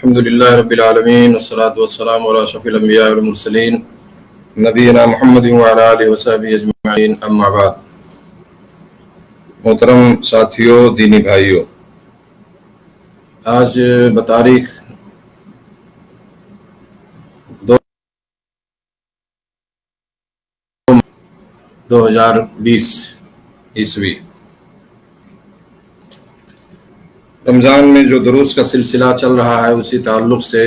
الحمد للہ رب العالمین والصلاة والسلام علی اشرف الانبیاء والمرسلین نبینا محمد وعلی آلہ وصحبہ اجمعین، اما بعد۔ محترم ساتھیوں، دینی بھائیوں، آج بتاریخ 2020 عیسوی رمضان میں جو دروس کا سلسلہ چل رہا ہے، اسی تعلق سے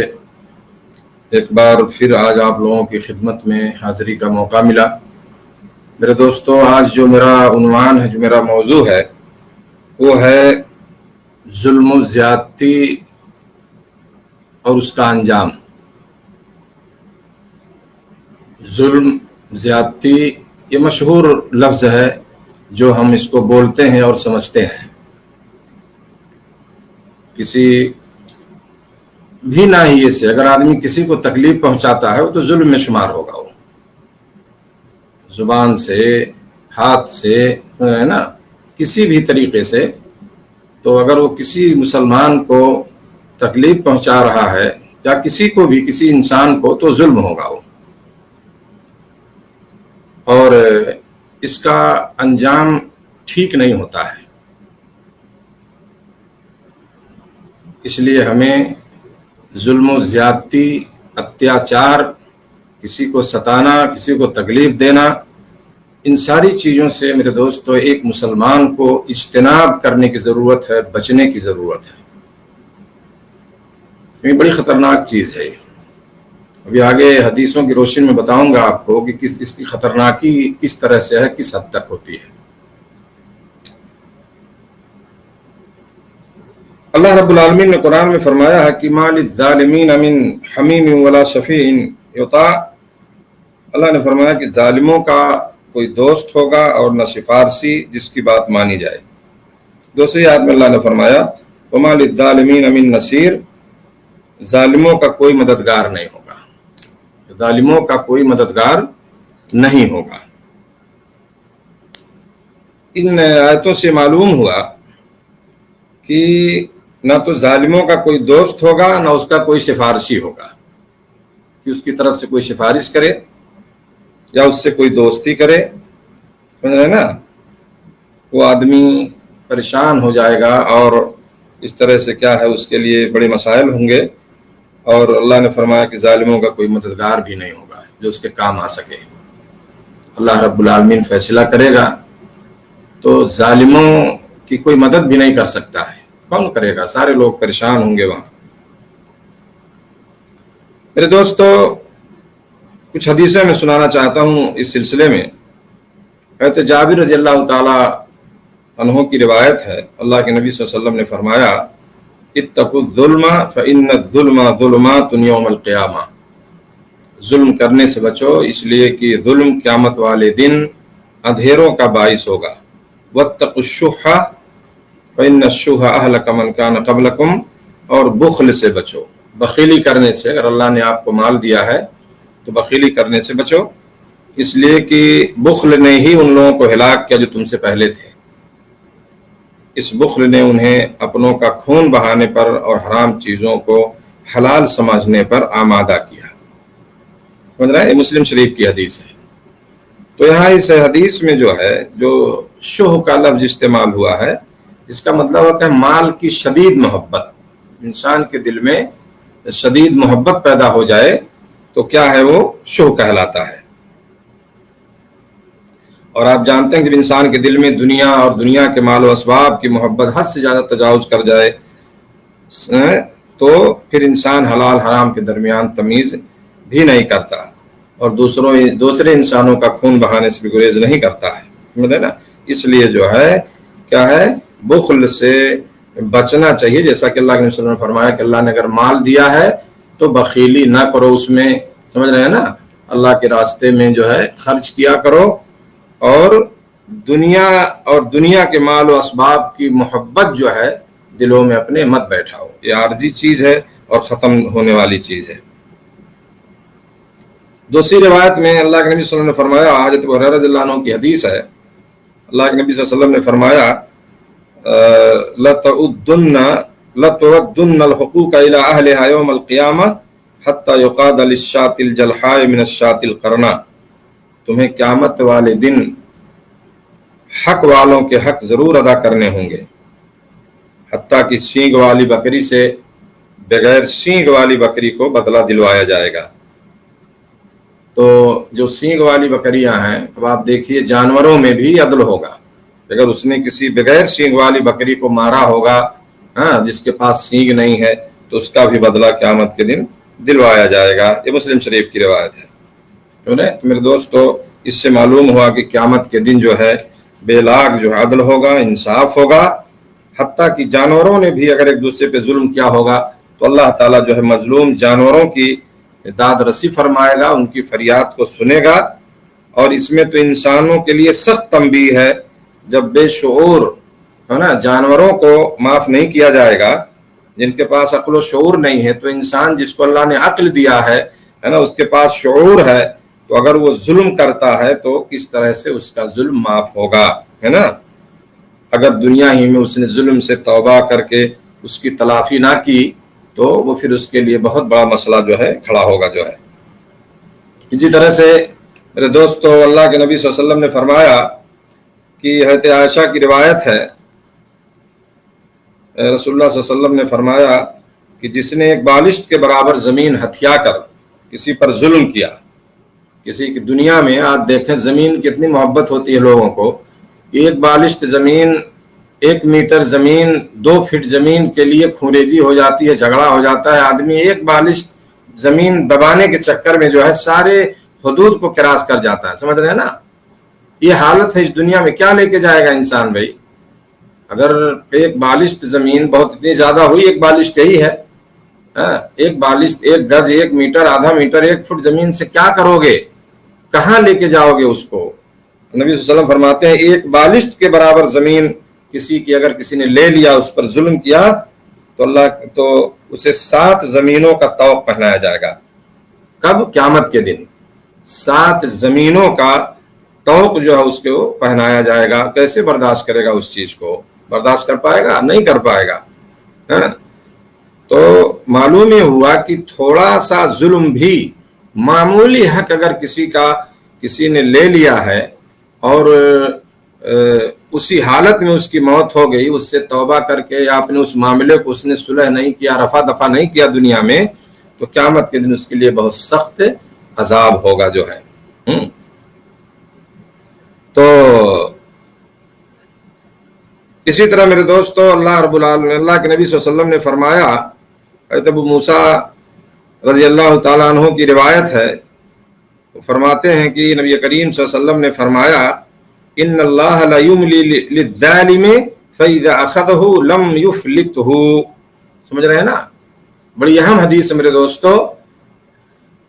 ایک بار پھر آج آپ لوگوں کی خدمت میں حاضری کا موقع ملا۔ میرے دوستو، آج جو میرا عنوان ہے، جو میرا موضوع ہے، وہ ہے ظلم و زیادتی اور اس کا انجام۔ ظلم، زیادتی یہ مشہور لفظ ہے جو ہم اس کو بولتے ہیں اور سمجھتے ہیں۔ کسی بھی ناحیے سے اگر آدمی کسی کو تکلیف پہنچاتا ہے وہ تو ظلم میں شمار ہوگا، وہ زبان سے، ہاتھ سے، ہے نا، کسی بھی طریقے سے۔ تو اگر وہ کسی مسلمان کو تکلیف پہنچا رہا ہے یا کسی کو بھی، کسی انسان کو، تو ظلم ہوگا وہ، اور اس کا انجام ٹھیک نہیں ہوتا ہے۔ اس لیے ہمیں ظلم و زیادتی، اتیاچار، کسی کو ستانا، کسی کو تکلیف دینا، ان ساری چیزوں سے میرے دوستو ایک مسلمان کو اجتناب کرنے کی ضرورت ہے، بچنے کی ضرورت ہے۔ یہ بڑی خطرناک چیز ہے۔ ابھی آگے حدیثوں کی روشنی میں بتاؤں گا آپ کو کہ اس کی خطرناکی کس طرح سے ہے، کس حد تک ہوتی ہے۔ اللہ رب العالمین نے قرآن میں فرمایا ہے کہ ما للظالمین من حمیم ولا شفیع یطاع۔ اللہ نے فرمایا کہ ظالموں کا کوئی دوست ہوگا اور نہ سفارشی جس کی بات مانی جائے۔ دوسری آیت میں اللہ نے فرمایا وما للظالمین من نصیر، ظالموں کا کوئی مددگار نہیں ہوگا، ظالموں کا کوئی مددگار نہیں ہوگا۔ ان آیتوں سے معلوم ہوا کہ نہ تو ظالموں کا کوئی دوست ہوگا، نہ اس کا کوئی سفارشی ہوگا کہ اس کی طرف سے کوئی سفارش کرے یا اس سے کوئی دوستی کرے، سمجھ رہے نا۔ وہ آدمی پریشان ہو جائے گا اور اس طرح سے کیا ہے، اس کے لیے بڑے مسائل ہوں گے، اور اللہ نے فرمایا کہ ظالموں کا کوئی مددگار بھی نہیں ہوگا جو اس کے کام آ سکے۔ اللہ رب العالمین فیصلہ کرے گا تو ظالموں کی کوئی مدد بھی نہیں کر سکتا ہے۔ کون کرے گا؟ سارے لوگ پریشان ہوں گے وہاں۔ میرے دوستو، کچھ حدیثیں میں سنانا چاہتا ہوں اس سلسلے میں۔ حضرت جابر رضی اللہ تعالی عنہ کی روایت ہے، اللہ کے نبی صلی اللہ علیہ وسلم نے فرمایا اتقوا الظلم فإن الظلم ظلمات یوم القیامہ۔ ظلم کرنے سے بچو، اس لیے کہ ظلم قیامت والے دن اندھیروں کا باعث ہوگا۔ واتقوا الشح فإن الشح أهلك من كان قبلكم، اور بخل سے بچو، بخیلی کرنے سے۔ اگر اللہ نے آپ کو مال دیا ہے تو بخیلی کرنے سے بچو، اس لیے کہ بخل نے ہی ان لوگوں کو ہلاک کیا جو تم سے پہلے تھے۔ اس بخل نے انہیں اپنوں کا خون بہانے پر اور حرام چیزوں کو حلال سمجھنے پر آمادہ کیا۔ سمجھ رہے ہیں؟ یہ مسلم شریف کی حدیث ہے۔ تو یہاں اس حدیث میں جو ہے، جو شح کا لفظ استعمال ہوا ہے، اس کا مطلب ہوتا ہے مال کی شدید محبت۔ انسان کے دل میں شدید محبت پیدا ہو جائے تو کیا ہے، وہ شح کہلاتا ہے۔ اور آپ جانتے ہیں کہ جب انسان کے دل میں دنیا اور دنیا کے مال و اسباب کی محبت حد سے زیادہ تجاوز کر جائے تو پھر انسان حلال حرام کے درمیان تمیز بھی نہیں کرتا، اور دوسرے انسانوں کا خون بہانے سے بھی گریز نہیں کرتا ہے، سمجھے نا۔ اس لیے جو ہے کیا ہے، بخل سے بچنا چاہیے۔ جیسا کہ اللہ کے نبی صلی اللہ علیہ وسلم نے فرمایا کہ اللہ نے اگر مال دیا ہے تو بخیلی نہ کرو اس میں، سمجھ رہے ہیں نا۔ اللہ کے راستے میں جو ہے خرچ کیا کرو، اور دنیا کے مال و اسباب کی محبت جو ہے دلوں میں اپنے مت بیٹھاؤ۔ یہ عارضی چیز ہے اور ختم ہونے والی چیز ہے۔ دوسری روایت میں اللہ کے نبی صلی اللہ علیہ وسلم نے فرمایا، حضرت ابو ہریرہ رضی اللہ عنہ کی حدیث ہے، اللہ کے نبی صلی اللہ علیہ وسلم نے فرمایا لَتَعُدُّنَّ لتردن الحقوق الی اہلھا یوم القیامہ حتی یقاد للشاۃ الجلحاء من الشاۃ القرناء، تمہیں قیامت والے دن حق والوں کے حق ضرور ادا کرنے ہوں گے، حتیٰ کہ سینگ والی بکری سے بغیر سینگ والی بکری کو بدلہ دلوایا جائے گا۔ تو جو سینگ والی بکریاں ہیں، اب آپ دیکھیے جانوروں میں بھی عدل ہوگا، اگر اس نے کسی بغیر سینگ والی بکری کو مارا ہوگا، جس کے پاس سینگ نہیں ہے، تو اس کا بھی بدلہ قیامت کے دن دلوایا جائے گا۔ یہ مسلم شریف کی روایت ہے۔ تو میرے دوستو، اس سے معلوم ہوا کہ قیامت کے دن جو ہے بے لاگ جو ہے عدل ہوگا، انصاف ہوگا، حتیٰ کہ جانوروں نے بھی اگر ایک دوسرے پہ ظلم کیا ہوگا تو اللہ تعالیٰ جو ہے مظلوم جانوروں کی داد رسی فرمائے گا، ان کی فریاد کو سنے گا۔ اور اس میں تو انسانوں کے لیے سخت تنبیہ ہے، جب بے شعور ہے نا جانوروں کو معاف نہیں کیا جائے گا، جن کے پاس عقل و شعور نہیں ہے، تو انسان جس کو اللہ نے عقل دیا ہے نا، اس کے پاس شعور ہے، تو اگر وہ ظلم کرتا ہے تو کس طرح سے اس کا ظلم معاف ہوگا، ہے نا۔ اگر دنیا ہی میں اس نے ظلم سے توبہ کر کے اس کی تلافی نہ کی تو وہ پھر اس کے لیے بہت بڑا مسئلہ جو ہے کھڑا ہوگا جو ہے۔ اسی طرح سے میرے دوستو، اللہ کے نبی صلی اللہ علیہ وسلم نے فرمایا کہ حضرت عائشہ کی روایت ہے، رسول اللہ صلی اللہ علیہ وسلم نے فرمایا کہ جس نے ایک بالشت کے برابر زمین ہتھیا کر کسی پر ظلم کیا، کسی کی دنیا میں آپ دیکھیں زمین کتنی محبت ہوتی ہے لوگوں کو، ایک بالشت زمین، 1 میٹر زمین، 2 فٹ زمین کے لیے خونریزی ہو جاتی ہے، جھگڑا ہو جاتا ہے، آدمی ایک بالشت زمین دبانے کے چکر میں جو ہے سارے حدود کو کراس کر جاتا ہے، سمجھ رہے ہیں نا۔ یہ حالت ہے اس دنیا میں، کیا لے کے جائے گا انسان بھائی؟ اگر ایک بالشت زمین بہت اتنی زیادہ ہوئی، ایک بالشت یہی ہے، ایک بالشت 1 گز، 1 میٹر، آدھا میٹر، 1 فٹ زمین سے کیا کرو گے؟ کہاں لے کے جاؤ گے اس کو؟ نبی صلی اللہ علیہ وسلم فرماتے ہیں ایک بالشت کے برابر زمین کسی کی اگر کسی نے لے لیا، اس پر ظلم کیا، تو اسے 7 زمینوں کا طوق پہنایا جائے گا۔ کب؟ قیامت کے دن 7 زمینوں کا طوق جو ہے اس کو پہنایا جائے گا۔ کیسے برداشت کرے گا اس چیز کو؟ برداشت کر پائے گا؟ نہیں کر پائے گا۔ تو معلوم یہ ہوا کہ تھوڑا سا ظلم بھی، معمولی حق اگر کسی نے لے لیا ہے اور اسی حالت میں اس کی موت ہو گئی، اس سے توبہ کر کے یا اپنے اس معاملے کو اس نے صلح نہیں کیا، رفع دفع نہیں کیا دنیا میں، تو قیامت کے دن اس کے لیے بہت سخت عذاب ہوگا جو ہے۔ تو اسی طرح میرے دوستو، اللہ رب العالمین، اللہ کے نبی صلی اللہ علیہ وسلم نے فرمایا، حضرت ابو موسیٰ رضی اللہ تعالیٰ عنہ کی روایت ہے، فرماتے ہیں کہ نبی کریم صلی اللہ علیہ وسلم نے فرمایا ان اللہ لا یملی للظالم فاذا اخذہ لم یفلتہ۔ سمجھ رہے ہیں نا؟ بڑی اہم حدیث ہے میرے دوستو۔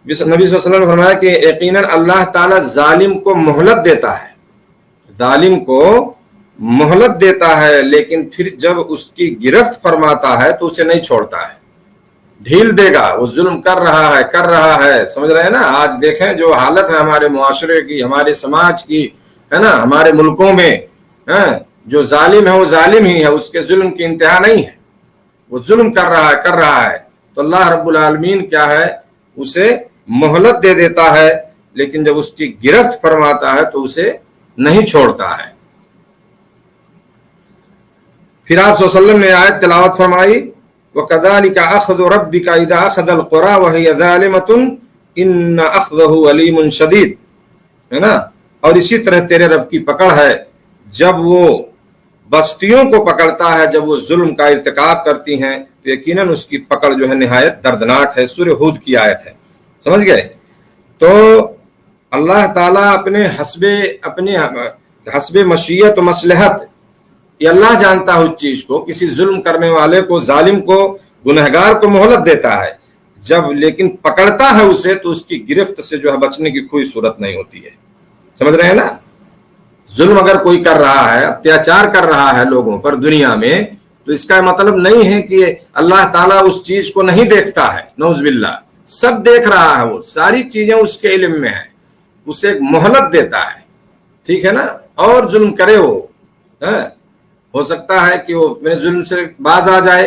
نبی صلی اللہ علیہ وسلم نے فرمایا کہ یقیناً اللہ تعالیٰ ظالم کو مہلت دیتا ہے، ظالم کو مہلت دیتا ہے، لیکن پھر جب اس کی گرفت فرماتا ہے تو اسے نہیں چھوڑتا ہے، ڈھیل دے گا۔ وہ ظلم کر رہا ہے، سمجھ رہے ہیں نا۔ آج دیکھیں جو حالت ہے ہمارے معاشرے کی، ہمارے سماج کی، ہے نا، ہمارے ملکوں میں، جو ظالم ہے وہ ظالم ہی ہے، اس کے ظلم کی انتہا نہیں ہے، وہ ظلم کر رہا ہے تو اللہ رب العالمین کیا ہے، اسے مہلت دے دیتا ہے، لیکن جب اس کی گرفت فرماتا ہے تو اسے نہیں چھوڑتا ہے۔ پھر آپ صلی اللہ علیہ وسلم نے آیت تلاوت فرمائی وَكَذَلِكَ أَخْذُ رَبِّكَ إِذَا أَخَذَ الْقُرَىٰ وَهِيَ ظَالِمَةٌ إِنَّ أَخْذَهُ أَلِيمٌ شَدِيدٌ، ہے نا۔ اور اسی طرح تیرے رب کی پکڑ ہے جب وہ بستیوں کو پکڑتا ہے، جب وہ ظلم کا ارتکاب کرتی ہیں تو یقیناً اس کی پکڑ جو ہے نہایت دردناک ہے۔ سورہ ہود کی آیت ہے، سمجھ گئے؟ تو اللہ تعالیٰ اپنے حسب مشیت و مصلحت، یہ اللہ جانتا ہے اس چیز کو، کسی ظلم کرنے والے کو، ظالم کو، گنہگار کو مہلت دیتا ہے، جب لیکن پکڑتا ہے اسے تو اس کی گرفت سے جو ہے بچنے کی کوئی صورت نہیں ہوتی ہے، سمجھ رہے ہیں نا۔ ظلم اگر کوئی کر رہا ہے، اتیاچار کر رہا ہے لوگوں پر دنیا میں، تو اس کا مطلب نہیں ہے کہ اللہ تعالیٰ اس چیز کو نہیں دیکھتا ہے، نعوذ باللہ، سب دیکھ رہا ہے، وہ ساری چیزیں اس کے علم میں ہیں، اسے ایک مہلت دیتا ہے، ٹھیک ہے نا۔ اور ظلم کرے وہ، ہو سکتا ہے کہ وہ میرے ظلم سے باز آ جائے،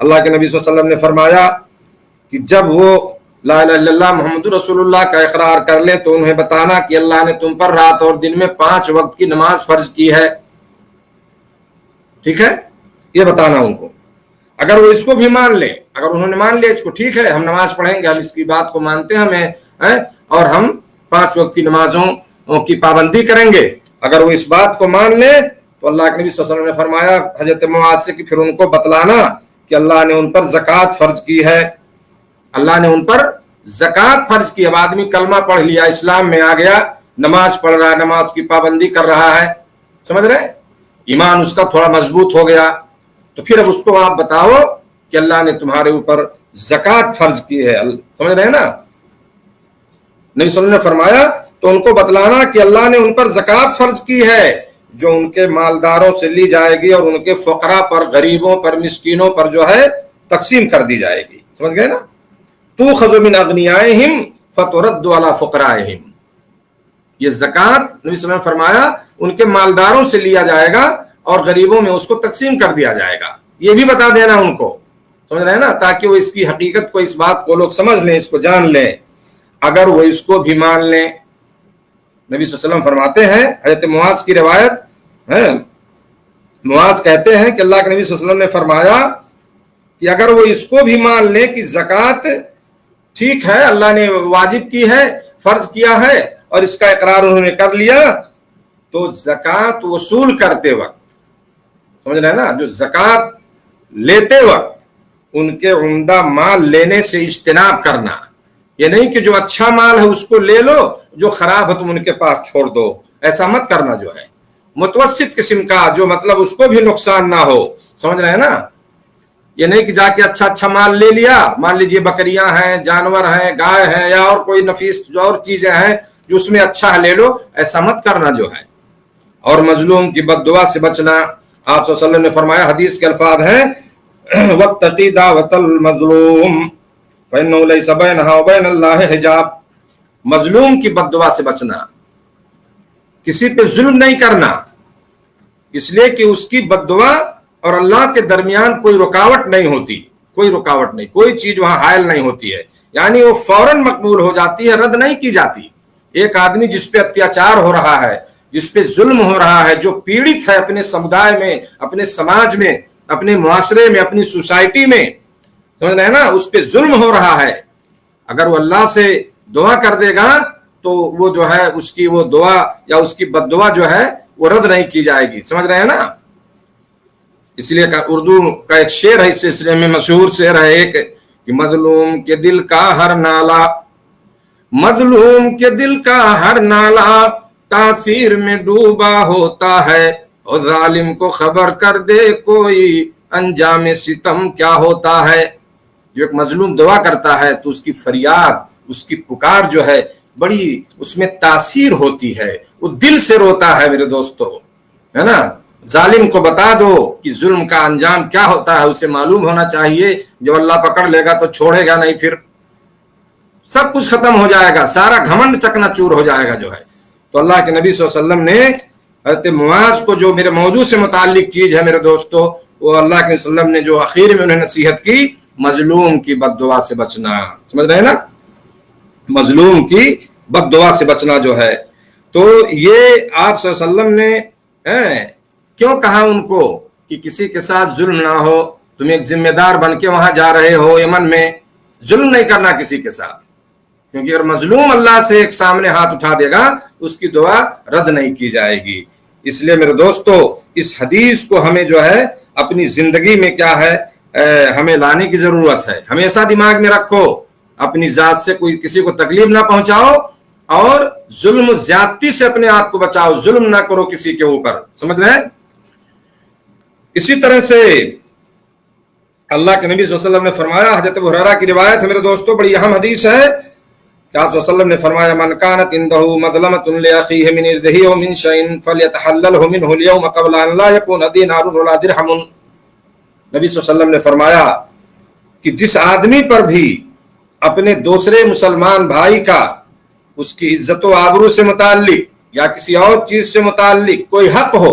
اللہ کے نبی صلی اللہ علیہ وسلم نے فرمایا کہ جب وہ لا الہ الا اللہ محمد رسول اللہ کا اقرار کر لیں تو انہیں بتانا کہ اللہ نے تم پر رات اور دن میں 5 وقت کی نماز فرض کی ہے. ٹھیک ہے, یہ بتانا ان کو. اگر وہ اس کو بھی مان لیں, اگر انہوں نے مان لیا اس کو, ٹھیک ہے ہم نماز پڑھیں گے, ہم اس کی بات کو مانتے ہیں ہمیں, اور ہم 5 وقت کی نمازوں کی پابندی کریں گے. اگر وہ اس بات کو مان لیں تو اللہ کے نبی صلی اللہ علیہ وسلم نے فرمایا حضرت معاذ سے کہ پھر ان کو بتلانا کہ اللہ نے ان پر زکوٰۃ فرض کی ہے. اللہ نے ان پر زکوٰۃ فرض کی. اب آدمی کلمہ پڑھ لیا, اسلام میں آ گیا, نماز پڑھ رہا ہے, نماز کی پابندی کر رہا ہے, سمجھ رہے, ایمان اس کا تھوڑا مضبوط ہو گیا, تو پھر اب اس کو آپ بتاؤ کہ اللہ نے تمہارے اوپر زکوٰۃ فرض کی ہے. سمجھ رہے ہیں نا, نبی صلی اللہ علیہ وسلم نے فرمایا تو ان کو بتلانا کہ اللہ نے ان پر زکوٰۃ فرض کی ہے جو ان کے مالداروں سے لی جائے گی اور ان کے فقراء پر, غریبوں پر, مسکینوں پر جو ہے تقسیم کر دی جائے گی. سمجھ گئے نا, تؤخذ من اغنیائہم فترد علی فقرائہم. یہ زکوٰۃ نبی صلی اللہ علیہ وسلم نے فرمایا ان کے مالداروں سے لیا جائے گا اور غریبوں میں اس کو تقسیم کر دیا جائے گا. یہ بھی بتا دینا ان کو, سمجھ رہے ہیں نا, تاکہ وہ اس کی حقیقت کو, اس بات کو لوگ سمجھ لیں, اس کو جان لیں. اگر وہ اس کو بھی مان لیں, نبی صلی اللہ علیہ وسلم فرماتے ہیں, حضرت معاذ کی روایت ہے, معاذ کہتے ہیں کہ اللہ کے نبی صلی اللہ علیہ وسلم نے فرمایا کہ اگر وہ اس کو بھی مان لیں کہ زکوٰۃ ٹھیک ہے اللہ نے واجب کی ہے, فرض کیا ہے, اور اس کا اقرار انہوں نے کر لیا, تو زکوٰۃ وصول کرتے وقت, سمجھ رہے ہیں نا, جو زکوٰۃ لیتے وقت ان کے عمدہ مال لینے سے اجتناب کرنا. یہ نہیں کہ جو اچھا مال ہے اس کو لے لو, جو خراب ہے تم ان کے پاس چھوڑ دو, ایسا مت کرنا. جو ہے متوسط قسم کا, جو مطلب اس کو بھی نقصان نہ ہو, سمجھ رہے ہیں نا. یہ نہیں کہ جا کے اچھا مال لے لیا, مان لیجئے بکریاں ہیں, جانور ہیں, گائے ہیں, یا اور کوئی نفیس جو اور چیزیں ہیں جو اس میں اچھا لے لو, ایسا مت کرنا جو ہے. اور مظلوم کی بد دعا سے بچنا. آپ صلی اللہ علیہ وسلم نے فرمایا, حدیث کے الفاظ ہیں, وَاتَّقِ دَعْوَةَ الْمَظْلُومِ فَإِنَّهُ لَيْسَ بَيْنَهَا وَبَيْنَ اللَّهِ حِجَابٌ. مظلوم کی بد دعا سے بچنا, کسی پہ ظلم نہیں کرنا, اس لیے کہ اس کی بد دعا اور اللہ کے درمیان کوئی رکاوٹ نہیں ہوتی, کوئی رکاوٹ نہیں, کوئی چیز وہاں حائل نہیں ہوتی ہے, یعنی وہ فوراً مقبول ہو جاتی ہے, رد نہیں کی جاتی. ایک آدمی جس پہ اتیاچار ہو رہا ہے, جس پہ ظلم ہو رہا ہے, جو پیڑت ہے اپنے سمدائے میں, اپنے سماج میں, اپنے معاشرے میں, اپنی سوسائٹی میں, سمجھ رہے ہیں نا, اس پہ ظلم ہو رہا ہے, اگر وہ اللہ سے دعا کر دے گا تو وہ جو ہے اس کی وہ دعا یا اس کی بد دعا جو ہے وہ رد نہیں کی جائے گی. سمجھ رہے ہیں نا. اس لیے اردو کا ایک شعر ہے اس سلسلے میں, مشہور شعر ہے ایک, کہ مظلوم کے دل کا ہر نالا, مظلوم کے دل کا ہر نالا تاثیر میں ڈوبا ہوتا ہے, اور ظالم کو خبر کر دے کوئی انجام ستم کیا ہوتا ہے. جو ایک مظلوم دعا کرتا ہے تو اس کی فریاد, اس کی پکار جو ہے بڑی اس میں تاثیر ہوتی ہے, وہ دل سے روتا ہے میرے دوستو, ہے نا. ظالم کو بتا دو کہ ظلم کا انجام کیا ہوتا ہے, اسے معلوم ہونا چاہیے. جب اللہ پکڑ لے گا تو چھوڑے گا نہیں, پھر سب کچھ ختم ہو جائے گا, سارا گھمنڈ چکنا چور ہو جائے گا جو ہے. تو اللہ کے نبی صلی اللہ علیہ وسلم نے حضرت معاذ کو, جو میرے موضوع سے متعلق چیز ہے میرے دوستو, وہ اللہ کے وسلم نے جو آخر میں انہیں نصیحت کی, مظلوم کی بد دعا سے بچنا. سمجھ رہے ہیں نا, مظلوم کی بد دعا سے بچنا جو ہے. تو یہ آپ صلی اللہ علیہ وسلم نے کیوں کہا ان کو کہ کسی کے ساتھ ظلم نہ ہو, تم ایک ذمہ دار بن کے وہاں جا رہے ہو یمن میں, ظلم نہیں کرنا کسی کے ساتھ, کیونکہ اگر مظلوم اللہ سے ایک سامنے ہاتھ اٹھا دے گا اس کی دعا رد نہیں کی جائے گی. اس لیے میرے دوستو اس حدیث کو ہمیں جو ہے اپنی زندگی میں کیا ہے ہمیں لانے کی ضرورت ہے. ہمیشہ دماغ میں رکھو, اپنی ذات سے کوئی کسی کو تکلیف نہ پہنچاؤ, اور ظلم زیادتی سے اپنے آپ کو بچاؤ, ظلم نہ کرو کسی کے اوپر. سمجھ رہے ہیں. اسی طرح سے اللہ کے نبی صلی اللہ علیہ وسلم نے فرمایا, حضرت ابو ہریرہ کی روایت ہے میرے دوستو, بڑی اہم حدیث ہے, کہ آپ صلی اللہ علیہ وسلم نے فرمایا, من كانت عنده مظلمة لأخيه من عرضه ومن شيء فليتحلله منه اليوم قبل ان لا يكون دينار ولا درهم. نبی صلی اللہ علیہ وسلم نے فرمایا کہ جس آدمی پر بھی اپنے دوسرے مسلمان بھائی کا, اس کی عزت و آبرو سے متعلق یا کسی اور چیز سے متعلق کوئی حق ہو,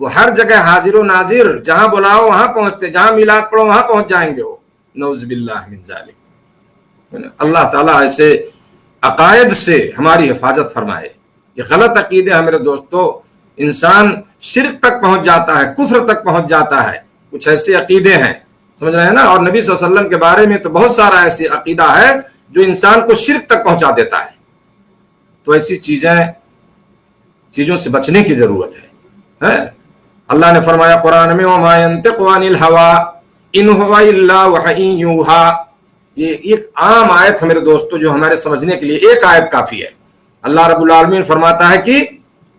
وہ ہر جگہ حاضر و ناظر، جہاں بلاؤ وہاں پہنچتے، جہاں میلاد پڑھو وہاں پہنچ جائیں گے وہ، نعوذ باللہ من ذالک۔ اللہ تعالیٰ ایسے عقائد سے ہماری حفاظت فرمائے۔ یہ غلط عقیدے ہیں میرے دوستو، انسان شرک تک پہنچ جاتا ہے، کفر تک پہنچ جاتا ہے، کچھ ایسے عقیدے ہیں، سمجھ رہے ہیں نا۔ اور نبی صلی اللہ علیہ وسلم کے بارے میں تو بہت سارا ایسی عقیدہ ہے جو انسان کو شرک تک پہنچا دیتا ہے۔ تو ایسی چیزوں سے بچنے کی ضرورت ہے۔ اللہ نے فرمایا قرآن میں وَمَا يَنْطِقُ عَنِ الْهَوَىٰ إِنْ هُوَ إِلَّا وَحْيٌ يُوحَىٰ۔ یہ ایک عام آیت ہے میرے دوستو، جو ہمارے سمجھنے کے لیے ایک آیت کافی ہے۔ اللہ رب العالمین فرماتا ہے کہ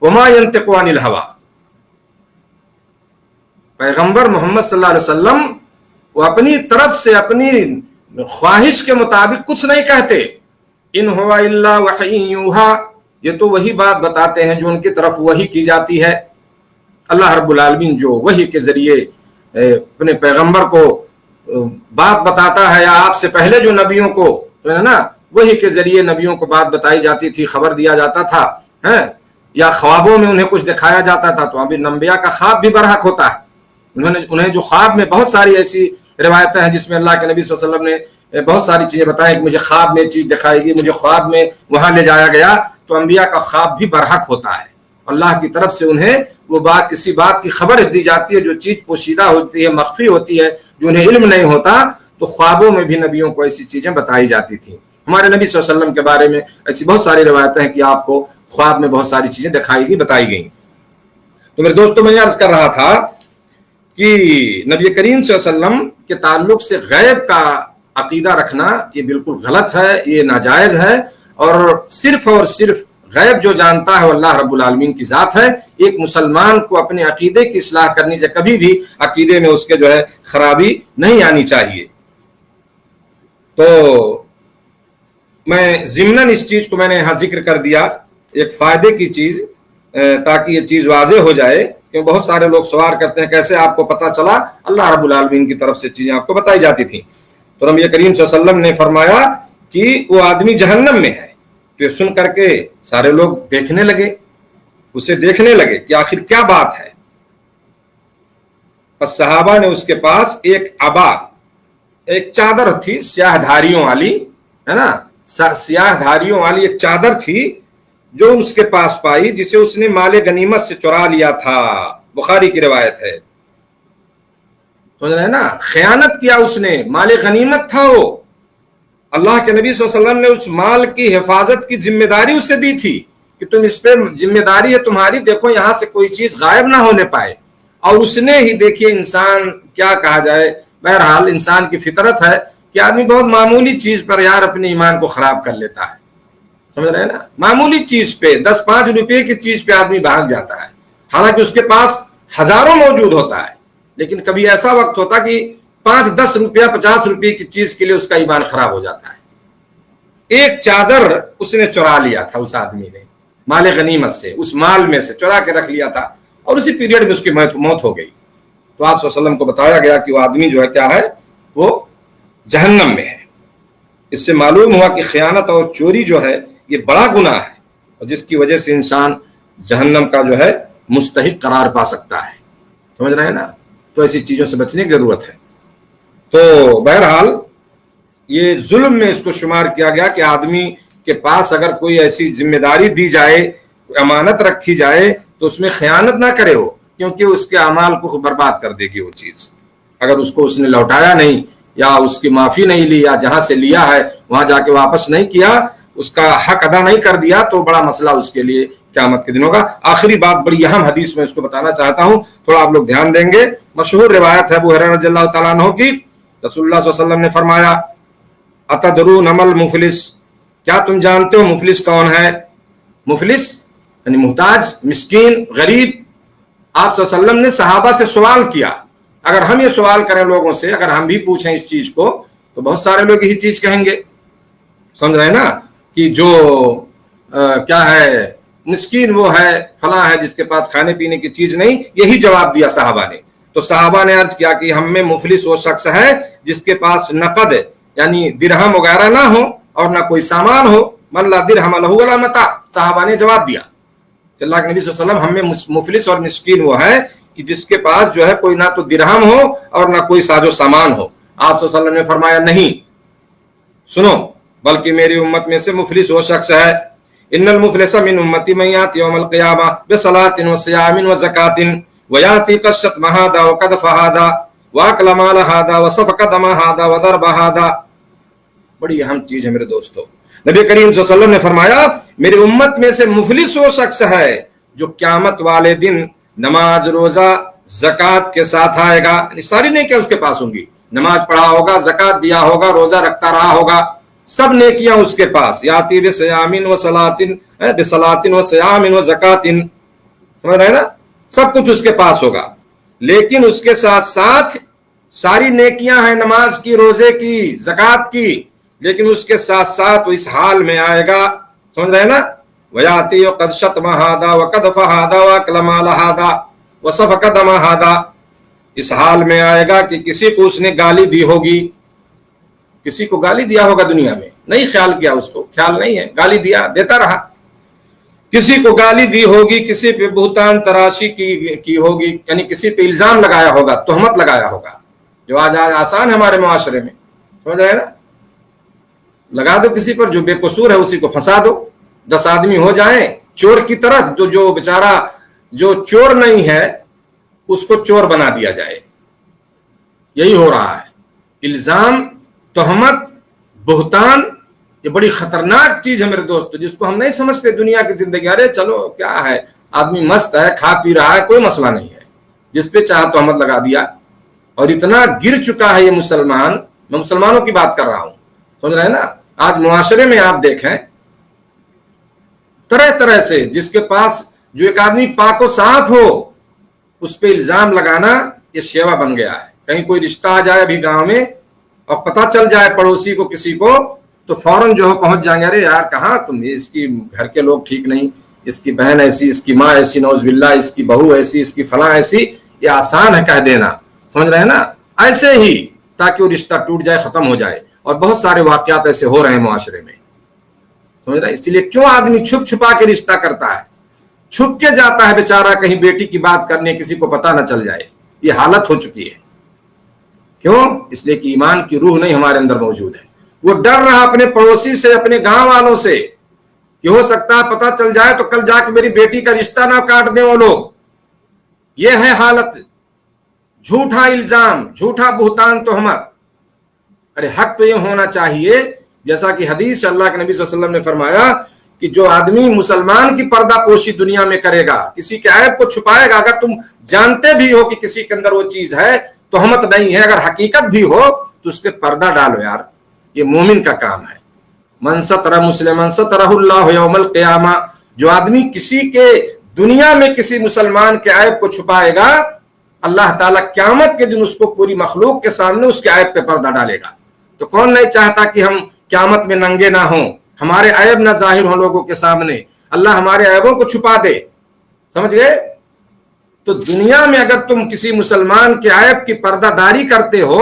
وَمَا يَنْطِقُ عَنِ الْهَوَىٰ، پیغمبر محمد صلی اللہ علیہ وسلم وہ اپنی طرف سے اپنی خواہش کے مطابق کچھ نہیں کہتے۔ ان ہوا الا وحی یوحا، یہ تو وہی بات بتاتے ہیں جو ان کی طرف وحی کی جاتی ہے۔ اللہ رب العالمین جو وحی کے ذریعے اپنے پیغمبر کو بات بتاتا ہے، یا آپ سے پہلے جو نبیوں کو نا وحی کے ذریعے نبیوں کو بات بتائی جاتی تھی، خبر دیا جاتا تھا، یا خوابوں میں انہیں کچھ دکھایا جاتا تھا، تو ابھی انبیاء کا خواب بھی برحق ہوتا ہے۔ انہیں جو خواب میں بہت ساری ایسی روایتیں ہیں جس میں اللہ کے نبی صلی اللہ علیہ وسلم نے بہت ساری چیزیں بتائیں کہ مجھے خواب میں چیز دکھائی گئی، مجھے خواب میں وہاں لے جایا گیا، تو انبیاء کا خواب بھی برحق ہوتا ہے۔ اللہ کی طرف سے انہیں وہ بات، کسی بات کی خبر دی جاتی ہے جو چیز پوشیدہ ہوتی ہے، مخفی ہوتی ہے، جو انہیں علم نہیں ہوتا، تو خوابوں میں بھی نبیوں کو ایسی چیزیں بتائی جاتی تھیں۔ ہمارے نبی صلی اللہ علیہ وسلم کے بارے میں ایسی بہت ساری روایتیں ہیں کہ آپ کو خواب میں بہت ساری چیزیں دکھائی گئی، بتائی گئیں۔ تو میرے دوستوں، میں یہ عرض کر رہا تھا کہ نبی کریم صلی اللہ علیہ وسلم کے تعلق سے غیب کا عقیدہ رکھنا یہ بالکل غلط ہے، یہ ناجائز ہے، اور صرف غیب جو جانتا ہے وہ اللہ رب العالمین کی ذات ہے۔ ایک مسلمان کو اپنے عقیدے کی اصلاح کرنی سے کبھی بھی عقیدے میں اس کے جو ہے خرابی نہیں آنی چاہیے۔ تو میں ضمناً اس چیز کو میں نے یہاں ذکر کر دیا، ایک فائدے کی چیز، تاکہ یہ چیز واضح ہو جائے، کہ بہت سارے لوگ سوال کرتے ہیں کیسے آپ کو پتا چلا؟ اللہ رب العالمین کی طرف سے چیزیں آپ کو بتائی جاتی تھیں۔ تو نبی کریم صلی اللہ علیہ وسلم نے فرمایا کہ وہ آدمی جہنم میں ہے۔ تو یہ سن کر کے سارے لوگ دیکھنے لگے، اسے دیکھنے لگے کہ آخر کیا بات ہے۔ پس صحابہ نے اس کے پاس ایک عبا، ایک چادر تھی سیاہ دھاریوں والی، ہے نا، سیاہ دھاریوں والی ایک چادر تھی جو اس کے پاس پائی، جسے اس نے مال غنیمت سے چرا لیا تھا۔ بخاری کی روایت ہے، سمجھ رہے ہیں نا، خیانت کیا اس نے، مال غنیمت تھا وہ، اللہ کے نبی صلی اللہ علیہ وسلم نے اس مال کی حفاظت کی ذمہ داری اسے دی تھی کہ تم اس پہ ذمہ داری ہے تمہاری، دیکھو یہاں سے کوئی چیز غائب نہ ہونے پائے۔ اور اس نے ہی، دیکھیے انسان کیا کہا جائے، بہرحال انسان کی فطرت ہے کہ آدمی بہت معمولی چیز پر یار اپنے ایمان کو خراب کر لیتا ہے، سمجھ رہے ہیں نا، معمولی چیز پہ 10-5 روپے کی چیز پہ آدمی بھاگ جاتا ہے، حالانکہ اس کے پاس ہزاروں موجود ہوتا ہے، لیکن کبھی ایسا وقت ہوتا کہ 5-10 روپیہ 50 روپے کی چیز کے لیے اس کا ایمان خراب ہو جاتا ہے۔ ایک چادر اس نے چرا لیا تھا، اس آدمی نے مال غنیمت سے، اس مال میں سے چرا کے رکھ لیا تھا، اور اسی پیریڈ میں اس کی موت ہو گئی۔ تو آپ صلی اللہ علیہ وسلم کو بتایا گیا کہ وہ آدمی جو ہے کیا ہے، وہ جہنم میں ہے۔ اس سے معلوم ہوا کہ خیانت اور چوری جو ہے یہ بڑا گناہ ہے، اور جس کی وجہ سے انسان جہنم کا جو ہے مستحق قرار پا سکتا ہے، سمجھ رہے ہیں نا۔ تو ایسی چیزوں سے بچنے کی ضرورت ہے۔ تو بہرحال یہ ظلم میں اس کو شمار کیا گیا کہ آدمی کے پاس اگر کوئی ایسی ذمہ داری دی جائے، امانت رکھی جائے، تو اس میں خیانت نہ کرے ہو، کیونکہ اس کے اعمال کو برباد کر دے گی وہ چیز۔ اگر اس کو اس نے لوٹایا نہیں، یا اس کی معافی نہیں لی، یا جہاں سے لیا ہے وہاں جا کے واپس نہیں کیا، اس کا حق ادا نہیں کر دیا، تو بڑا مسئلہ اس کے لیے قیامت کے دن ہوگا۔ آخری بات بڑی اہم حدیث میں اس کو بتانا چاہتا ہوں، تھوڑا آپ لوگ دھیان دیں گے۔ مشہور روایت ہے ابو ہریرہ رضی اللہ تعالیٰ عنہ کی، رسول اللہ صلی اللہ علیہ وسلم نے فرمایا اتدرون ما المفلس، کیا تم جانتے ہو مفلس کون ہے؟ مفلس یعنی محتاج، مسکین، غریب۔ آپ صلی اللہ علیہ وسلم نے صحابہ سے سوال کیا۔ اگر ہم یہ سوال کریں لوگوں سے، اگر ہم بھی پوچھیں اس چیز کو، تو بہت سارے لوگ یہی چیز کہیں گے، سمجھ رہے ہیں نا، کہ جو کیا ہے، مسکین وہ ہے، فلاں ہے جس کے پاس کھانے پینے کی چیز نہیں۔ یہی جواب دیا صحابہ نے۔ تو صحابہ نے عرض کیا کہ ہم میں مفلس وہ شخص ہے جس کے پاس نقد یعنی درہم وغیرہ نہ ہو اور نہ کوئی سامان ہو، من لا درہم لہ ولا متاع۔ صحابہ نے جواب دیا کہ اللہ کے نبی صلی اللہ علیہ وسلم ہم میں مفلس اور مسکین وہ ہے کہ جس کے پاس جو ہے کوئی نہ تو درہم ہو اور نہ کوئی ساز و سامان ہو. آپ صلی اللہ علیہ وسلم نے فرمایا نہیں، سنو، بلکہ میری امت میں سے مفلس وہ شخص ہے، ان المفلس من امتی من یاتی یوم القیامہ بصلاۃ وصیام وزکاۃ ویاتی قشۃ ہذا وقذف ہذا واکل مال ہذا وسفک دم ہذا وضرب ہذا. بڑی اہم چیز ہے میرے دوستو. نبی کریم صلی اللہ علیہ وسلم نے فرمایا میری امت میں سے مفلس وہ شخص ہے جو قیامت والے دن نماز، روزہ، زکوٰۃ کے ساتھ آئے گا. ساری نیکیاں اس کے پاس ہوں گی، نماز پڑھا ہوگا، زکوٰۃ دیا ہوگا، روزہ رکھتا رہا ہوگا، سب نیکیاں اس کے پاس. یاتی بصیام بصلاۃ وصیام وزکاۃ، سمجھ رہے ہیں نا، سب کچھ اس کے پاس ہوگا. لیکن اس کے ساتھ ساتھ ساری نیکیاں ہیں، نماز کی، روزے کی، زکوٰۃ کی، لیکن اس کے ساتھ ساتھ وہ اس حال میں آئے گا، سمجھ رہے ہیں نا، وَيَأْتِي وَقَدْ شَتَمَ هَذَا وَقَذَفَ هَذَا وَأَكَلَ مَالَ هَذَا وَسَفَكَ دَمَ هَذَا. اس حال میں آئے گا کہ کسی کو اس نے گالی دی ہوگی، کسی کو گالی دیا ہوگا دنیا میں، نہیں خیال کیا، اس کو خیال نہیں ہے، گالی دیا، دیتا رہا. کسی کو گالی دی ہوگی، کسی پہ بہتان تراشی کی ہوگی، یعنی کسی پہ الزام لگایا ہوگا، تہمت لگایا ہوگا، جو آج آسان ہے ہمارے معاشرے میں، سمجھ رہے ہیں نا. لگا دو کسی پر، جو بے قصور ہے اسی کو پھنسا دو، 10 آدمی ہو جائیں چور کی طرح، تو جو بیچارہ جو چور نہیں ہے اس کو چور بنا دیا جائے. یہی ہو رہا ہے. الزام، تہمت، بہتان، یہ بڑی خطرناک چیز ہے میرے دوستو، جس کو ہم نہیں سمجھتے دنیا کی زندگی. ارے چلو کیا ہے، آدمی مست ہے، کھا پی رہا ہے، کوئی مسئلہ نہیں ہے، جس پہ چاہا تہمت لگا دیا. اور اتنا گر چکا ہے یہ مسلمان، میں مسلمانوں کی بات کر رہا ہوں، سمجھ رہے ہیں نا. آج معاشرے میں آپ دیکھیں طرح طرح سے، جس کے پاس جو ایک آدمی پاک و صاف ہو اس پہ الزام لگانا یہ شیوا بن گیا ہے. کہیں کوئی رشتہ آ جائے ابھی گاؤں میں اور پتہ چل جائے پڑوسی کو کسی کو، تو فوراً جو ہے پہنچ جائیں گے، ارے یار کہاں تم، اس کی گھر کے لوگ ٹھیک نہیں، اس کی بہن ایسی، اس کی ماں ایسی، نعوذ باللہ، اس کی بہو ایسی، اس کی فلاں ایسی. یہ آسان ہے کہہ دینا، سمجھ رہے ہیں نا، ایسے ہی تاکہ وہ رشتہ ٹوٹ جائے، ختم ہو جائے. اور بہت سارے واقعات ایسے ہو رہے ہیں معاشرے میں، سمجھ رہے ہیں. اس لیے کیوں آدمی چھپ چھپا کے رشتہ کرتا ہے، چھپ کے جاتا ہے بیچارہ کہیں بیٹی کی بات کرنے، کسی کو پتہ نہ چل جائے. یہ حالت ہو چکی ہے. کیوں؟ اس لیے کہ ایمان کی روح نہیں ہمارے اندر موجود ہے. وہ ڈر رہا اپنے پڑوسی سے، اپنے گاؤں والوں سے، کہ ہو سکتا ہے پتہ چل جائے تو کل جا کے میری بیٹی کا رشتہ نہ کاٹ دیں وہ لوگ. یہ ہے حالت. جھوٹا الزام، جھوٹا بہتان، تہمت. ارے حق تو یہ ہونا چاہیے، جیسا کہ حدیث اللہ کے نبی صلی اللہ علیہ وسلم نے فرمایا کہ جو آدمی مسلمان کی پردہ پوشی دنیا میں کرے گا، کسی کے عیب کو چھپائے گا، اگر تم جانتے بھی ہو کہ کسی کے اندر وہ چیز ہے، تہمت نہیں ہے، اگر حقیقت بھی ہو تو اس پہ پردہ ڈالو یار. یہ مومن کا کام ہے. من ستر مسلما سترہ اللہ یوم القیامہ. جو آدمی کسی کے دنیا میں کسی مسلمان کے عیب کو چھپائے گا، اللہ تعالیٰ قیامت کے دن اس کو پوری مخلوق کے سامنے اس کے عیب پہ پردہ ڈالے گا. تو کون نہیں چاہتا کہ ہم قیامت میں ننگے نہ ہوں، ہمارے عیب نہ ظاہر ہوں لوگوں کے سامنے، اللہ ہمارے عیبوں کو چھپا دے. سمجھ گئے؟ تو دنیا میں اگر تم کسی مسلمان کے عیب کی پردہ داری کرتے ہو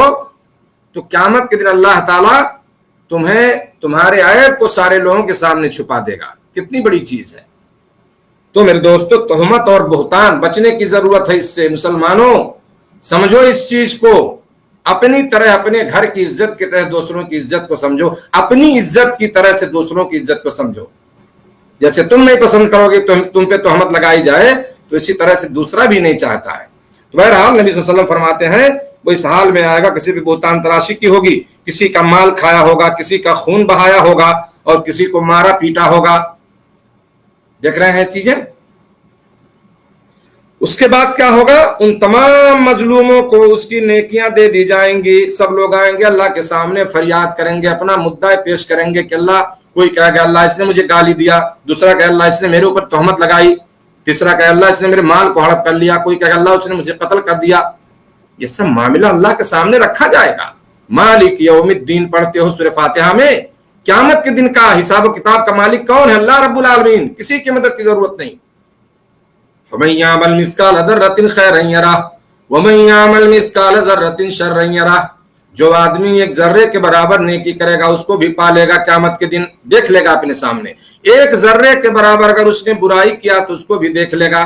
تو قیامت کے دن اللہ تعالیٰ تمہیں تمہارے عیب کو سارے لوگوں کے سامنے چھپا دے گا. کتنی بڑی چیز ہے. تو میرے دوستو، تہمت اور بہتان بچنے کی ضرورت ہے. اس سے مسلمانوں سمجھو اس چیز کو، اپنی طرح اپنے گھر کی عزت کی طرح دوسروں کی عزت کو سمجھو، اپنی عزت کی طرح سے دوسروں کی عزت کو سمجھو. جیسے تم نہیں پسند کرو گے تم پہ تہمت لگائی جائے، تو اسی طرح سے دوسرا بھی نہیں چاہتا ہے. تو بہرحال نبی صلی اللہ علیہ وسلم فرماتے ہیں وہ اس حال میں آئے گا، کسی پہ بہتان تراشی کی ہوگی، کسی کا مال کھایا ہوگا، کسی کا خون بہایا ہوگا، اور کسی کو مارا پیٹا ہوگا. دیکھ رہے ہیں چیزیں. اس کے بعد کیا ہوگا؟ ان تمام مظلوموں کو اس کی نیکیاں دے دی جائیں گی. سب لوگ آئیں گے اللہ کے سامنے، فریاد کریں گے، اپنا مدعا پیش کریں گے کہ اللہ، کوئی کہے گا اللہ اس نے مجھے گالی دیا، دوسرا کہے اللہ اس نے میرے اوپر تہمت لگائی، تیسرا کہے اللہ اس نے میرے مال کو ہڑپ کر لیا، کوئی کہے اللہ اس نے مجھے قتل کر دیا. یہ سب معاملہ اللہ کے سامنے رکھا جائے گا. مالک یوم الدین پڑھتے ہو سورہ فاتحہ میں. قیامت کے دن کا حساب و کتاب کا مالک کون ہے؟ اللہ رب العالمین. کسی کی مدد کی ضرورت نہیں. فَمَن يَعْمَلْ مِثْقَالَ ذَرَّةٍ خَيْرًا يَرَهُ وَمَن يَعْمَلْ مِثْقَالَ ذَرَّةٍ شَرًّا يَرَهُ. جو آدمی ایک ذرے کے برابر نیکی کرے گا اس کو بھی پالے گا، قیامت کے دن دیکھ لے گا اپنے سامنے. ایک ذرے کے برابر اگر اس نے برائی کیا تو اس کو بھی دیکھ لے گا.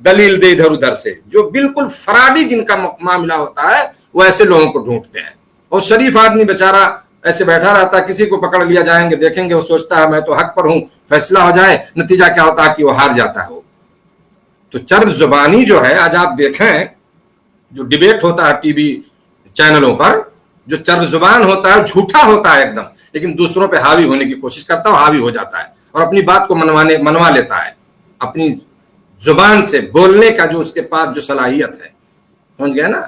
دلیل دے ادھر ادھر سے. جو بالکل فراڈی جن کا معاملہ ہوتا ہے وہ ایسے لوگوں کو ڈھونڈتے ہیں. اور شریف آدمی بیچارہ ایسے بیٹھا رہتا ہے, کسی کو پکڑ لیا جائیں گے, دیکھیں گے, وہ سوچتا ہے میں تو حق پر ہوں, فیصلہ ہو جائے, نتیجہ کیا ہوتا ہے کہ وہ ہار جاتا ہے. وہ تو چرب زبانی جو ہے, آج آپ دیکھیں جو ڈیبیٹ ہوتا ہے ٹی وی چینلوں پر, جو چرب زبان ہوتا ہے جھوٹا ہوتا ہے ایک دم, لیکن دوسروں پہ حاوی ہونے کی کوشش کرتا ہے, حاوی ہو جاتا ہے اور اپنی بات کو منوا لیتا ہے. اپنی زبان سے بولنے کا جو اس کے پاس جو صلاحیت ہے, سمجھ گئے نا.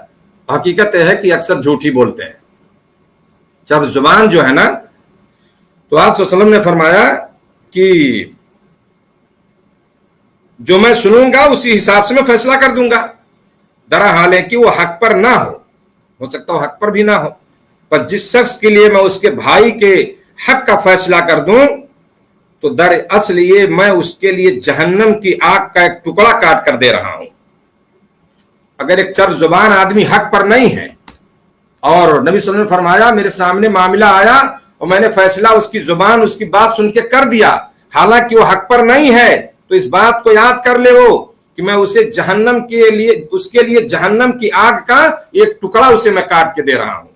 حقیقت یہ ہے کہ اکثر جھوٹ ہی بولتے ہیں. جب زبان جو ہے نا, تو آپ صلی اللہ علیہ وسلم نے فرمایا کہ جو میں سنوں گا اسی حساب سے میں فیصلہ کر دوں گا, درا حال ہے کہ وہ حق پر نہ ہو سکتا ہو حق پر بھی نہ ہو, پر جس شخص کے لیے میں اس کے بھائی کے حق کا فیصلہ کر دوں تو در اصل یہ میں اس کے لیے جہنم کی آگ کا ایک ٹکڑا کاٹ کر دے رہا ہوں. اگر ایک چرب زبان آدمی حق پر نہیں ہے, اور نبی صلی اللہ علیہ وسلم نے فرمایا میرے سامنے معاملہ آیا اور میں نے فیصلہ اس کی زبان اس کی بات سن کے کر دیا, حالانکہ وہ حق پر نہیں ہے, تو اس بات کو یاد کر لے وہ کہ میں اسے جہنم کے لیے, اس کے لیے جہنم کی آگ کا ایک ٹکڑا اسے میں کاٹ کے دے رہا ہوں.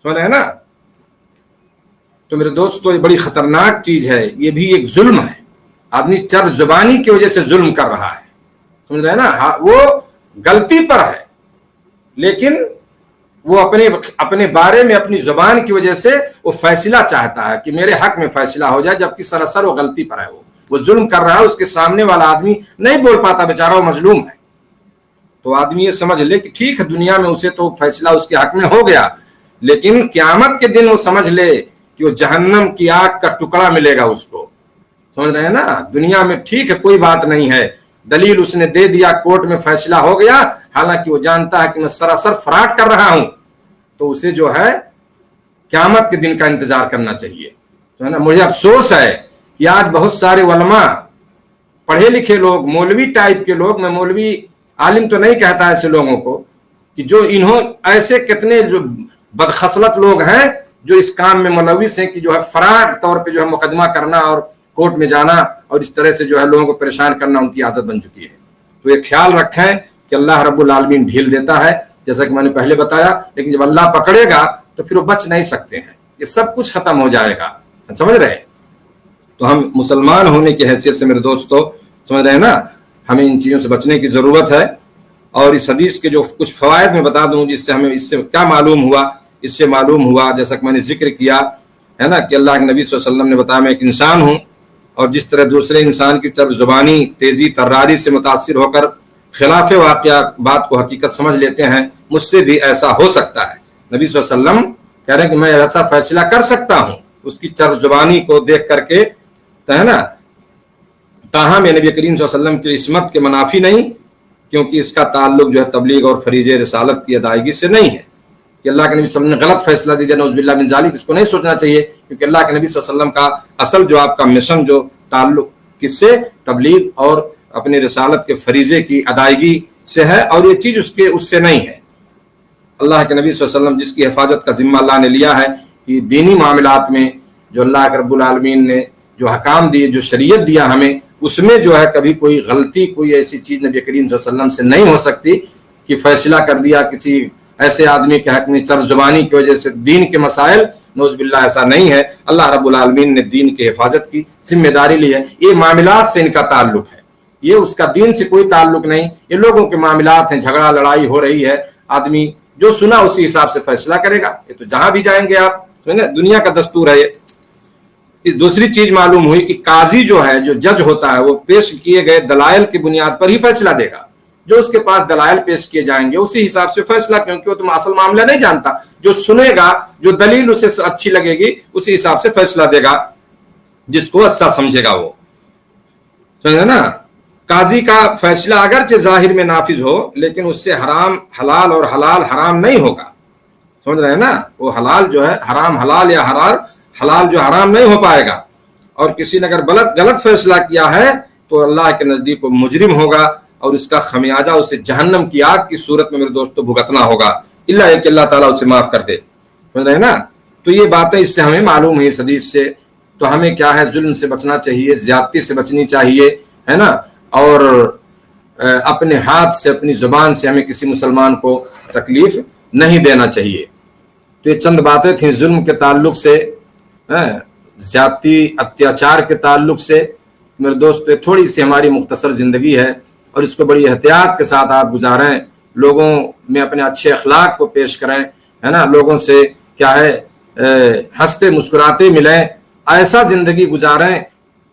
سمجھ رہے ہیں نا. تو میرے دوستو یہ بڑی خطرناک چیز ہے, یہ بھی ایک ظلم ہے. آدمی چرب زبانی کی وجہ سے ظلم کر رہا ہے, سمجھ رہے ہیں نا. وہ غلطی پر ہے, لیکن وہ اپنے بارے میں اپنی زبان کی وجہ سے وہ فیصلہ چاہتا ہے کہ میرے حق میں فیصلہ ہو جائے, جبکہ سراسر وہ غلطی پر ہے. وہ ظلم کر رہا ہے, اس کے سامنے والا آدمی نہیں بول پاتا, بیچارہ وہ مظلوم ہے. تو آدمی یہ سمجھ لے کہ ٹھیک ہے دنیا میں اسے تو فیصلہ اس کے حق میں ہو گیا, لیکن قیامت کے دن وہ سمجھ لے کہ وہ جہنم کی آگ کا ٹکڑا ملے گا اس کو. سمجھ رہے ہیں نا. دنیا میں ٹھیک ہے کوئی بات نہیں ہے, دلیل اس نے دے دیا, کورٹ میں فیصلہ ہو گیا, حالانکہ وہ جانتا ہے کہ میں سراسر فراڈ کر رہا ہوں, تو اسے جو ہے قیامت کے دن کا انتظار کرنا چاہیے. تو ہے نا. مجھے افسوس ہے کہ آج بہت سارے علماء, پڑھے لکھے لوگ, مولوی ٹائپ کے لوگ, میں مولوی عالم تو نہیں کہتا ایسے لوگوں کو, کہ جو ایسے کتنے جو بدخصلت لوگ ہیں جو اس کام میں ملوث ہیں, کہ جو ہے فراڈ طور پہ جو ہے مقدمہ کرنا اور کورٹ میں جانا اور اس طرح سے جو ہے لوگوں کو پریشان کرنا ان کی عادت بن چکی ہے. تو یہ خیال رکھیں کہ اللہ رب العالمین ڈھیل دیتا ہے, جیسا کہ میں نے پہلے بتایا, لیکن جب اللہ پکڑے گا تو پھر وہ بچ نہیں سکتے ہیں, یہ سب کچھ ختم ہو جائے گا. سمجھ رہے ہیں. تو ہم مسلمان ہونے کی حیثیت سے میرے دوستو, سمجھ رہے ہیں نا, ہمیں ان چیزوں سے بچنے کی ضرورت ہے. اور اس حدیث کے جو کچھ فوائد میں بتا دوں, جس سے ہمیں اس سے کیا معلوم ہوا. اس سے معلوم ہوا, جیسا کہ میں نے ذکر کیا ہے نا, کہ اللہ کے نبی صلی اللہ علیہ وسلم نے بتایا میں ایک انسان ہوں, اور جس طرح دوسرے انسان کی چرب زبانی, تیزی, تراری سے متاثر ہو کر خلاف واقعہ بات کو حقیقت سمجھ لیتے ہیں, مجھ سے بھی ایسا ہو سکتا ہے. نبی صلی اللہ علیہ وسلم کہہ رہے ہیں کہ میں ایسا فیصلہ کر سکتا ہوں اس کی چرب زبانی کو دیکھ کر کے, ہے نا. تاہم یہ نبی کریم صلی اللہ علیہ وسلم کی عصمت کے منافی نہیں, کیونکہ اس کا تعلق جو ہے تبلیغ اور فریضہ رسالت کی ادائیگی سے نہیں ہے. کہ اللہ کے نبی صلی اللہ علیہ وسلم نے غلط فیصلہ دیا, نعوذ باللہ من ذالک, اس کو نہیں سوچنا چاہیے, کیونکہ اللہ کے نبی صلی اللہ علیہ وسلم کا اصل جو آپ کا مشن, جو تعلق کس سے, تبلیغ اور اپنی رسالت کے فریضے کی ادائیگی سے ہے, اور یہ چیز اس سے نہیں ہے. اللہ کے نبی صلی اللہ علیہ وسلم جس کی حفاظت کا ذمہ اللہ نے لیا ہے, کہ دینی معاملات میں جو اللہ کے رب العالمین نے جو حکام دیے, جو شریعت دیا ہمیں, اس میں جو ہے کبھی کوئی غلطی, کوئی ایسی چیز نبی کریم صلی اللہ علیہ وسلم سے نہیں ہو سکتی کہ فیصلہ کر دیا کسی ایسے آدمی کے حق میں چرب زبانی کی وجہ سے دین کے مسائل, نعوذ باللہ ایسا نہیں ہے. اللہ رب العالمین نے دین کی حفاظت کی ذمہ داری لی ہے. یہ معاملات سے ان کا تعلق ہے, یہ اس کا دین سے کوئی تعلق نہیں. یہ لوگوں کے معاملات ہیں, جھگڑا لڑائی ہو رہی ہے, آدمی جو سنا اسی حساب سے فیصلہ کرے گا. یہ تو جہاں بھی جائیں گے آپ, دنیا کا دستور ہے یہ. دوسری چیز معلوم ہوئی کہ قاضی جو ہے, جو جج ہوتا ہے, وہ پیش کیے گئے دلائل کی بنیاد پر ہی فیصلہ دے گا. جو اس کے پاس دلائل پیش کیے جائیں گے اسی حساب سے فیصلہ, کیونکہ وہ تم اصل معاملہ نہیں جانتا. جو سنے گا, جو دلیل اسے اچھی لگے گی, اسی حساب سے فیصلہ دے گا, جس کو اچھا سمجھے گا وہ. سمجھے نا. قاضی کا فیصلہ اگرچہ ظاہر میں نافذ ہو, لیکن اس سے حرام حلال اور حلال حرام نہیں ہوگا. سمجھ رہے ہیں نا. وہ حلال جو ہے حرام حلال, یا حلال جو حرام نہیں ہو پائے گا. اور کسی نے اگر غلط فیصلہ کیا ہے تو اللہ کے نزدیک وہ مجرم ہوگا, اور اس کا خمیازہ اسے جہنم کی آگ کی صورت میں میرے دوستو بھگتنا ہوگا, اللہ کہ اللہ تعالیٰ اسے معاف کر دے. سمجھ رہے ہیں نا. تو یہ باتیں اس سے ہمیں معلوم ہے, اس حدیث سے. تو ہمیں کیا ہے, ظلم سے بچنا چاہیے, زیادتی سے بچنی چاہیے, ہے نا. اور اپنے ہاتھ سے اپنی زبان سے ہمیں کسی مسلمان کو تکلیف نہیں دینا چاہیے۔ تو یہ چند باتیں تھیں ظلم کے تعلق سے، زیادتی اتیاچار کے تعلق سے۔ میرے دوست یہ تھوڑی سی ہماری مختصر زندگی ہے اور اس کو بڑی احتیاط کے ساتھ آپ گزاریں، لوگوں میں اپنے اچھے اخلاق کو پیش کریں، ہے نا، لوگوں سے کیا ہے ہنستے مسکراتے ملیں، ایسا زندگی گزاریں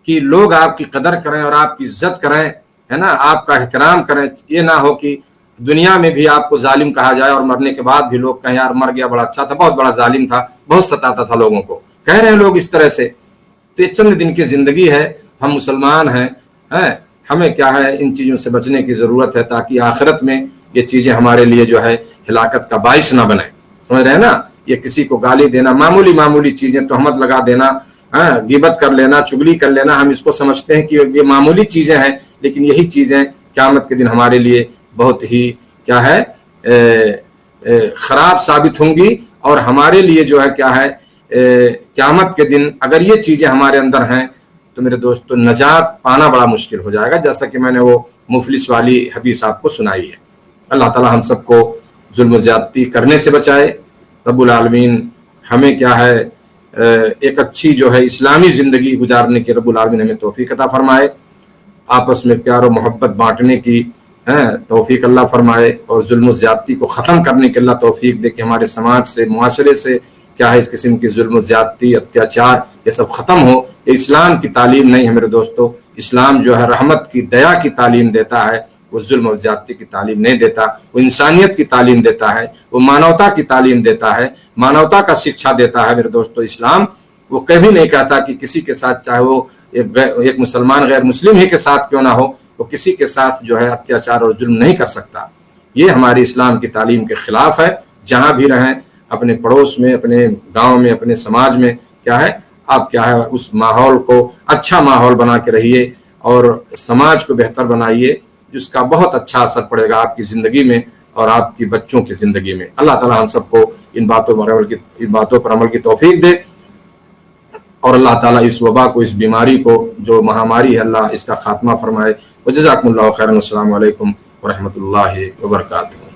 کہ لوگ آپ کی قدر کریں اور آپ کی عزت کریں، ہے نا، آپ کا احترام کریں۔ یہ نہ ہو کہ دنیا میں بھی آپ کو ظالم کہا جائے اور مرنے کے بعد بھی لوگ کہیں یار مر گیا بڑا اچھا تھا، بہت بڑا ظالم تھا، بہت ستاتا تھا لوگوں کو، کہہ رہے ہیں لوگ اس طرح سے۔ تو یہ چند دن کی زندگی ہے، ہم مسلمان ہیں، ہمیں کیا ہے ان چیزوں سے بچنے کی ضرورت ہے تاکہ آخرت میں یہ چیزیں ہمارے لیے جو ہے ہلاکت کا باعث نہ بنیں۔ سمجھ رہے ہیں نا، یہ کسی کو گالی دینا، معمولی چیزیں، تہمت لگا دینا، غیبت کر لینا، چگلی کر لینا، ہم اس کو سمجھتے ہیں کہ یہ معمولی چیزیں ہیں، لیکن یہی چیزیں قیامت کے دن ہمارے لیے بہت ہی کیا ہے خراب ثابت ہوں گی، اور ہمارے لیے جو ہے کیا ہے قیامت کے دن اگر یہ چیزیں ہمارے اندر ہیں تو میرے دوستو نجات پانا بڑا مشکل ہو جائے گا، جیسا کہ میں نے وہ مفلس والی حدیث آپ کو سنائی ہے۔ اللہ تعالی ہم سب کو ظلم و زیادتی کرنے سے بچائے۔ رب العالمین ہمیں کیا ہے ایک اچھی جو ہے اسلامی زندگی گزارنے کی رب العالمین ہمیں توفیق عطا فرمائے، آپس میں پیار و محبت بانٹنے کی توفیق اللہ فرمائے، اور ظلم و زیادتی کو ختم کرنے کی اللہ توفیق دے کہ ہمارے سماج سے، معاشرے سے کیا ہے اس قسم کی ظلم و زیادتی، اتیاچار یہ سب ختم ہو۔ یہ اسلام کی تعلیم نہیں ہے میرے دوستو، اسلام جو ہے رحمت کی، دیا کی تعلیم دیتا ہے، وہ ظلم و زیادتی کی تعلیم نہیں دیتا، وہ انسانیت کی تعلیم دیتا ہے، وہ مانوتا کی تعلیم دیتا ہے، مانوتا کا شکشا دیتا ہے میرے دوستو اسلام۔ وہ کبھی نہیں کہتا کہ کسی کے ساتھ، چاہے وہ ایک مسلمان غیر مسلم ہی کے ساتھ کیوں نہ ہو، وہ کسی کے ساتھ جو ہے اتیاچار اور ظلم نہیں کر سکتا۔ یہ ہماری اسلام کی تعلیم کے خلاف ہے۔ جہاں بھی رہیں، اپنے پڑوس میں، اپنے گاؤں میں، اپنے سماج میں کیا ہے آپ کیا ہے اس ماحول کو اچھا ماحول بنا کے رہیے اور سماج کو بہتر بنائیے، جس کا بہت اچھا اثر پڑے گا آپ کی زندگی میں اور آپ کی بچوں کی زندگی میں۔ اللہ تعالی ہم سب کو ان باتوں پر عمل کی توفیق دے، اور اللہ تعالیٰ اس وبا کو، اس بیماری کو جو مہاماری ہے، اللہ اس کا خاتمہ فرمائے۔ وجزاکم اللہ خیرا، السلام علیکم ورحمۃ اللہ وبرکاتہ۔